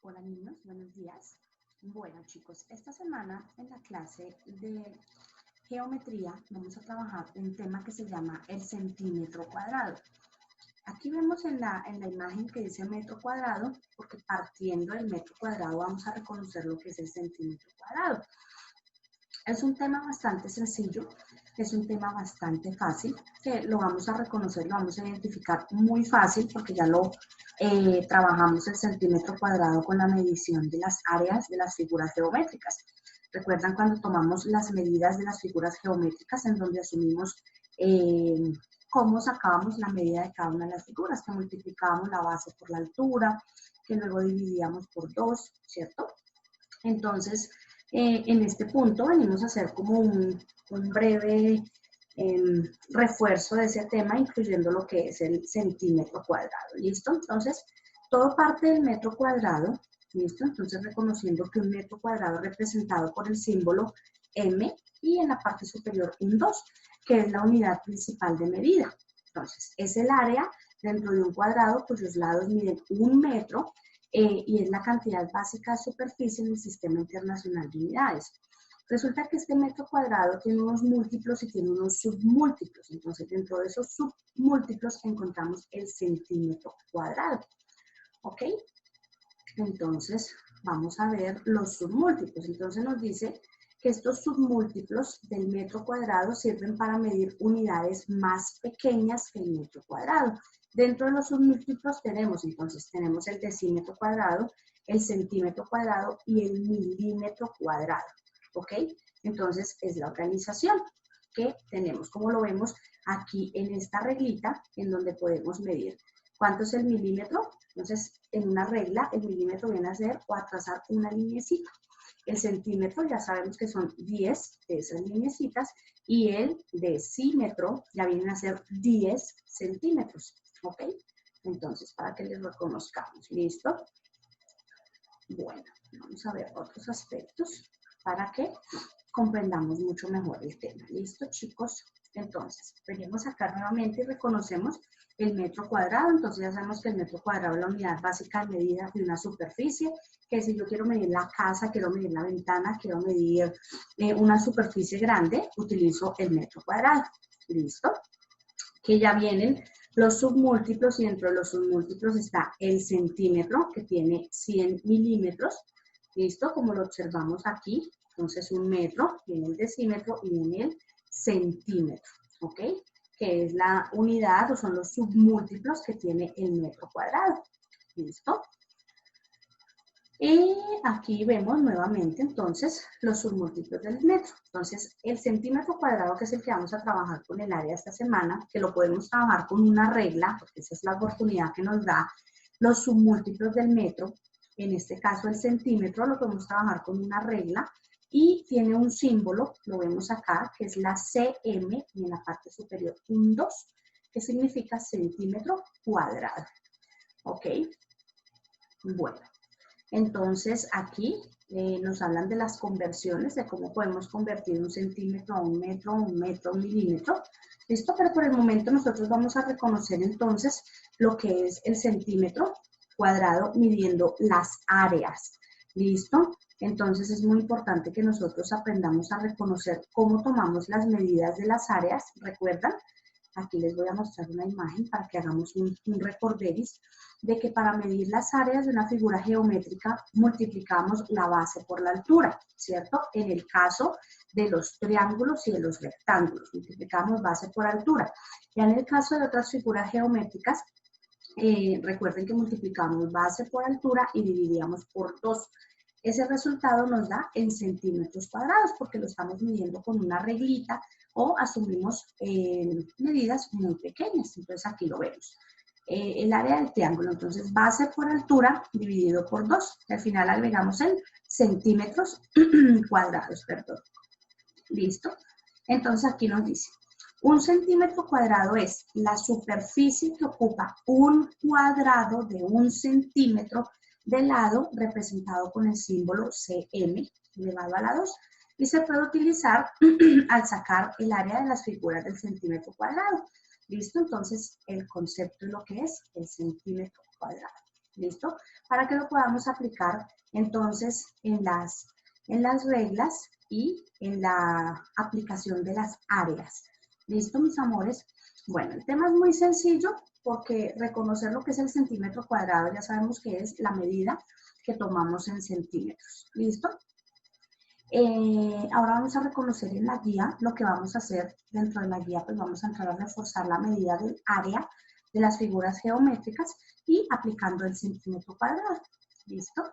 Hola niños, buenos días. Bueno chicos, esta semana en la clase de geometría vamos a trabajar un tema que se llama el centímetro cuadrado. Aquí vemos en la imagen que dice metro cuadrado, porque partiendo del metro cuadrado vamos a reconocer lo que es el centímetro cuadrado. Es un tema bastante sencillo, es un tema bastante fácil, que lo vamos a reconocer, lo vamos a identificar muy fácil porque ya lo trabajamos el centímetro cuadrado con la medición de las áreas de las figuras geométricas. ¿Recuerdan cuando tomamos las medidas de las figuras geométricas en donde asumimos cómo sacábamos la medida de cada una de las figuras? Que multiplicábamos la base por la altura, que luego dividíamos por 2, ¿cierto? Entonces, en este punto venimos a hacer como un breve refuerzo de ese tema, incluyendo lo que es el centímetro cuadrado, ¿listo? Entonces, todo parte del metro cuadrado, ¿listo? Entonces, reconociendo que un metro cuadrado representado por el símbolo M y en la parte superior un 2, que es la unidad principal de medida. Entonces, es el área dentro de un cuadrado cuyos lados miden 1 metro y es la cantidad básica de superficie en el Sistema Internacional de Unidades. Resulta que este metro cuadrado tiene unos múltiplos y tiene unos submúltiplos. Entonces, dentro de esos submúltiplos encontramos el centímetro cuadrado. ¿Ok? Entonces, vamos a ver los submúltiplos. Entonces, nos dice que estos submúltiplos del metro cuadrado sirven para medir unidades más pequeñas que el metro cuadrado. Dentro de los submúltiplos tenemos el decímetro cuadrado, el centímetro cuadrado y el milímetro cuadrado. ¿Ok? Entonces, es la organización que tenemos, como lo vemos aquí en esta reglita, en donde podemos medir. ¿Cuánto es el milímetro? Entonces, en una regla, el milímetro viene a ser o a trazar una linecita. El centímetro ya sabemos que son 10 de esas linecitas y el decímetro ya viene a ser 10 centímetros. ¿Ok? Entonces, para que les reconozcamos. ¿Listo? Bueno, vamos a ver otros aspectos para que comprendamos mucho mejor el tema. ¿Listo, chicos? Entonces, venimos acá nuevamente y reconocemos el metro cuadrado. Entonces, ya sabemos que el metro cuadrado es la unidad básica de medida de una superficie, que si yo quiero medir la casa, quiero medir la ventana, quiero medir una superficie grande, utilizo el metro cuadrado. ¿Listo? Que ya vienen los submúltiplos y dentro de los submúltiplos está el centímetro, que tiene 100 milímetros. ¿Listo? Como lo observamos aquí. Entonces, un metro, viene el decímetro y viene el centímetro. ¿Ok? Que es la unidad o son los submúltiplos que tiene el metro cuadrado. ¿Listo? Y aquí vemos nuevamente entonces los submúltiplos del metro. Entonces, el centímetro cuadrado, que es el que vamos a trabajar con el área esta semana, que lo podemos trabajar con una regla, porque esa es la oportunidad que nos da los submúltiplos del metro. En este caso, el centímetro lo podemos trabajar con una regla y tiene un símbolo, lo vemos acá, que es la CM y en la parte superior un 2, que significa centímetro cuadrado. ¿Ok? Bueno. Entonces, aquí nos hablan de las conversiones, de cómo podemos convertir un centímetro a un metro a un milímetro. ¿Listo? Pero por el momento nosotros vamos a reconocer entonces lo que es el centímetro cuadrado midiendo las áreas. ¿Listo? Entonces es muy importante que nosotros aprendamos a reconocer cómo tomamos las medidas de las áreas. ¿Recuerdan? Aquí les voy a mostrar una imagen para que hagamos un recorderis de que para medir las áreas de una figura geométrica multiplicamos la base por la altura, ¿cierto? En el caso de los triángulos y de los rectángulos, multiplicamos base por altura. Ya en el caso de otras figuras geométricas, recuerden que multiplicamos base por altura y dividíamos por 2. Ese resultado nos da en centímetros cuadrados porque lo estamos midiendo con una reglita o asumimos medidas muy pequeñas. Entonces aquí lo vemos. El área del triángulo, entonces base por altura dividido por 2. Al final agregamos en centímetros cuadrados, perdón. ¿Listo? Entonces aquí nos dice, un centímetro cuadrado es la superficie que ocupa un cuadrado de 1 centímetro de lado representado con el símbolo cm elevado a la 2 y se puede utilizar al sacar el área de las figuras del centímetro cuadrado. ¿Listo? Entonces, el concepto de lo que es el centímetro cuadrado. ¿listo? Para que lo podamos aplicar entonces en las reglas y en la aplicación de las áreas. ¿Listo, mis amores? Bueno, el tema es muy sencillo porque reconocer lo que es el centímetro cuadrado ya sabemos que es la medida que tomamos en centímetros. ¿Listo? Ahora vamos a reconocer en la guía lo que vamos a hacer dentro de la guía, pues vamos a entrar a reforzar la medida del área de las figuras geométricas y aplicando el centímetro cuadrado. ¿Listo?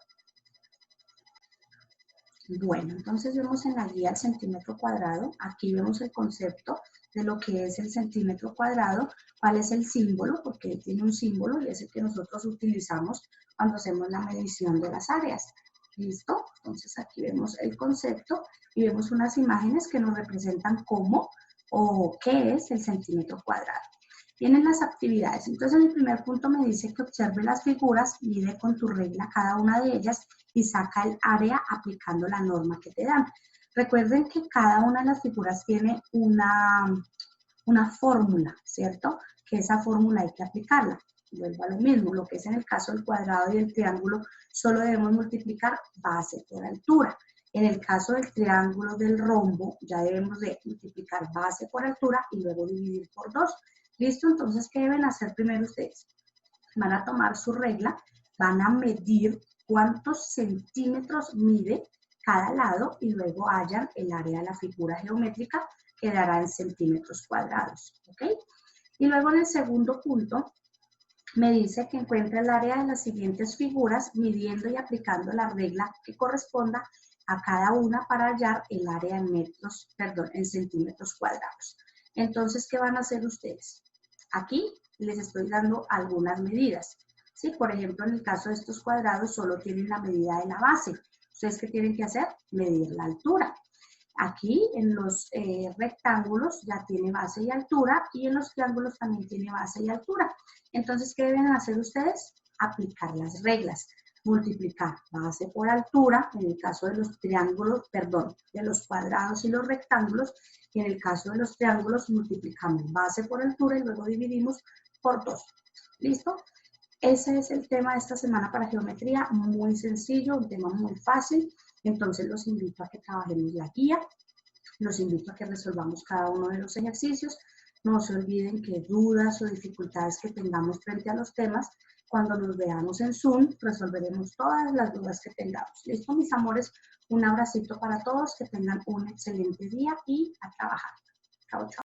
Bueno, entonces vemos en la guía el centímetro cuadrado. Aquí vemos el concepto de lo que es el centímetro cuadrado, cuál es el símbolo, porque tiene un símbolo y es el que nosotros utilizamos cuando hacemos la medición de las áreas. ¿Listo? Entonces aquí vemos el concepto y vemos unas imágenes que nos representan cómo o qué es el centímetro cuadrado. Vienen las actividades. Entonces en el primer punto me dice que observe las figuras, mide con tu regla cada una de ellas y saca el área aplicando la norma que te dan. Recuerden que cada una de las figuras tiene una fórmula, ¿cierto? Que esa fórmula hay que aplicarla. Vuelvo a lo mismo, lo que es en el caso del cuadrado y del triángulo, solo debemos multiplicar base por altura. En el caso del triángulo del rombo, ya debemos de multiplicar base por altura y luego dividir por 2. ¿Listo? Entonces, ¿qué deben hacer primero ustedes? Van a tomar su regla, van a medir cuántos centímetros mide cada lado y luego hallan el área de la figura geométrica que dará en centímetros cuadrados. ¿Ok? Y luego en el segundo punto me dice que encuentre el área de las siguientes figuras midiendo y aplicando la regla que corresponda a cada una para hallar el área en centímetros cuadrados. Entonces, ¿qué van a hacer ustedes? Aquí les estoy dando algunas medidas. ¿Sí? Por ejemplo, en el caso de estos cuadrados solo tienen la medida de la base. ¿Ustedes qué tienen que hacer? Medir la altura. Aquí en los rectángulos ya tiene base y altura y en los triángulos también tiene base y altura. Entonces, ¿qué deben hacer ustedes? Aplicar las reglas. Multiplicar base por altura, en el caso de los triángulos, perdón, de los cuadrados y los rectángulos, y en el caso de los triángulos multiplicamos base por altura y luego dividimos por 2. ¿Listo? Ese es el tema de esta semana para geometría, muy sencillo, un tema muy fácil. Entonces los invito a que trabajemos la guía, los invito a que resolvamos cada uno de los ejercicios. No se olviden que dudas o dificultades que tengamos frente a los temas, cuando nos veamos en Zoom, resolveremos todas las dudas que tengamos. ¿Listo, mis amores? Un abracito para todos, que tengan un excelente día y a trabajar. Chao, chao.